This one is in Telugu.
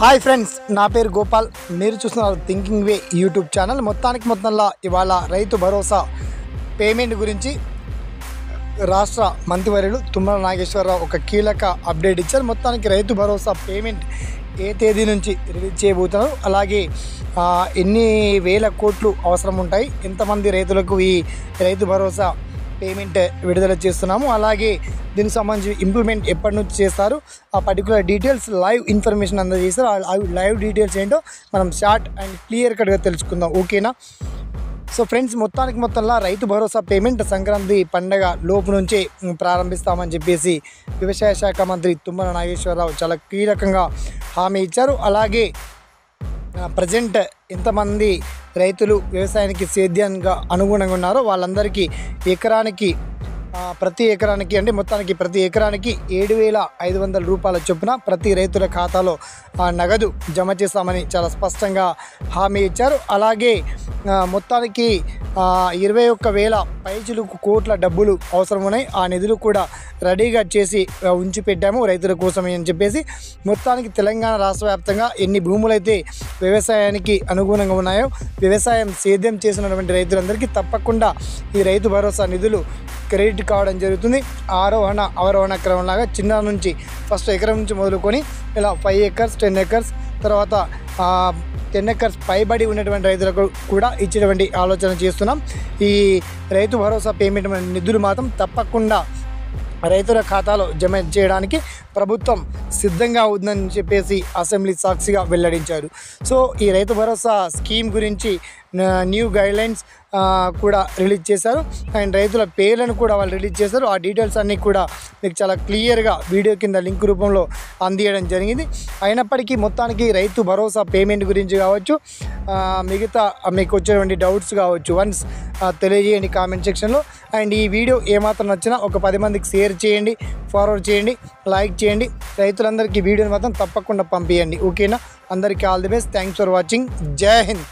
హాయ్ ఫ్రెండ్స్, నా పేరు గోపాల్. మీరు చూస్తున్నారు థింకింగ్ వే యూట్యూబ్ ఛానల్. మొత్తంలో ఇవాళ రైతు భరోసా పేమెంట్ గురించి రాష్ట్ర మంత్రివర్యులు తుమ్మల నాగేశ్వరరావు ఒక కీలక అప్డేట్ ఇచ్చారు. మొత్తానికి రైతు భరోసా పేమెంట్ ఏ తేదీ నుంచి రిలీజ్ చేయబోతున్నారు, అలాగే ఎన్ని వేల కోట్లు అవసరం ఉంటాయి, ఎంతమంది రైతులకు ఈ రైతు భరోసా పేమెంట్ విడుదల చేస్తున్నాము, అలాగే దీనికి సంబంధించి ఇంప్లిమెంట్ ఎప్పటి నుంచి చేస్తారు, ఆ పర్టికులర్ డీటెయిల్స్ లైవ్ ఇన్ఫర్మేషన్ అందజేస్తారు. ఆ లైవ్ డీటెయిల్స్ ఏంటో మనం షార్ట్ అండ్ క్లియర్ కట్గా తెలుసుకుందాం, ఓకేనా? సో ఫ్రెండ్స్, మొత్తంలో రైతు భరోసా పేమెంట్ సంక్రాంతి పండగ లోపు నుంచే ప్రారంభిస్తామని చెప్పేసి వ్యవసాయ శాఖ మంత్రి తుమ్మల నాగేశ్వరరావు చాలా కీలకంగా హామీ ఇచ్చారు. అలాగే ప్రజెంట్ ఎంతమంది రైతులు వ్యవసాయానికి సేద్యంగా అనుగుణంగా ఉన్నారో వాళ్ళందరికీ ప్రతి ఎకరానికి అంటే మొత్తానికి ప్రతి ఎకరానికి 7,500 రూపాయల చొప్పున ప్రతి రైతుల ఖాతాలో నగదు జమ చేస్తామని చాలా స్పష్టంగా హామీ ఇచ్చారు. అలాగే మొత్తానికి 21,000 పైచిలుకు కోట్ల డబ్బులు అవసరం ఉన్నాయి. ఆ నిధులు కూడా రెడీగా చేసి ఉంచి పెట్టాము రైతుల కోసమే అని చెప్పేసి మొత్తానికి తెలంగాణ రాష్ట్ర వ్యాప్తంగా ఎన్ని భూములైతే వ్యవసాయానికి అనుగుణంగా ఉన్నాయో, వ్యవసాయం సేద్యం చేసినటువంటి రైతులందరికీ తప్పకుండా ఈ రైతు భరోసా నిధులు క్రెడిట్ కావడం జరుగుతుంది. ఆరోహణ అవరోహణ క్రమంలాగా చిన్న నుంచి ఫస్ట్ ఎకరం నుంచి మొదలుకొని ఇలా 5 acres 10 acres తర్వాత 10 acres పైబడి ఉన్నటువంటి రైతులకు కూడా ఇచ్చేటువంటి ఆలోచన చేస్తున్నాం. ఈ రైతు భరోసా పేమెంట్ నిధులు మాత్రం తప్పకుండా రైతుల ఖాతాలో జమ చేయడానికి ప్రభుత్వం సిద్ధంగా ఉందని చెప్పేసి అసెంబ్లీ సాక్షిగా వెల్లడించారు. సో ఈ రైతు భరోసా స్కీమ్ గురించి న్యూ గైడ్లైన్స్ కూడా రిలీజ్ చేశారు అండ్ రైతుల పేర్లను కూడా వాళ్ళు రిలీజ్ చేశారు. ఆ డీటెయిల్స్ అన్నీ కూడా మీకు చాలా క్లియర్గా వీడియో కింద లింక్ రూపంలో అందియడం జరిగింది. అయినప్పటికీ మొత్తానికి రైతు భరోసా పేమెంట్ గురించి కావచ్చు, మిగతా మీకు వచ్చేటువంటి డౌట్స్ కావచ్చు, వన్స్ తెలియజేయండి కామెంట్ సెక్షన్లో. అండ్ ఈ వీడియో ఏమాత్రం నచ్చినా ఒక 10 మందికి షేర్ చేయండి, ఫార్వర్డ్ చేయండి, లైక్ చేయండి. రైతులందరికీ వీడియోని మాత్రం తప్పకుండా పంపించండి, ఓకేనా? అందరికీ all the best. Thanks for watching. జై హింద్.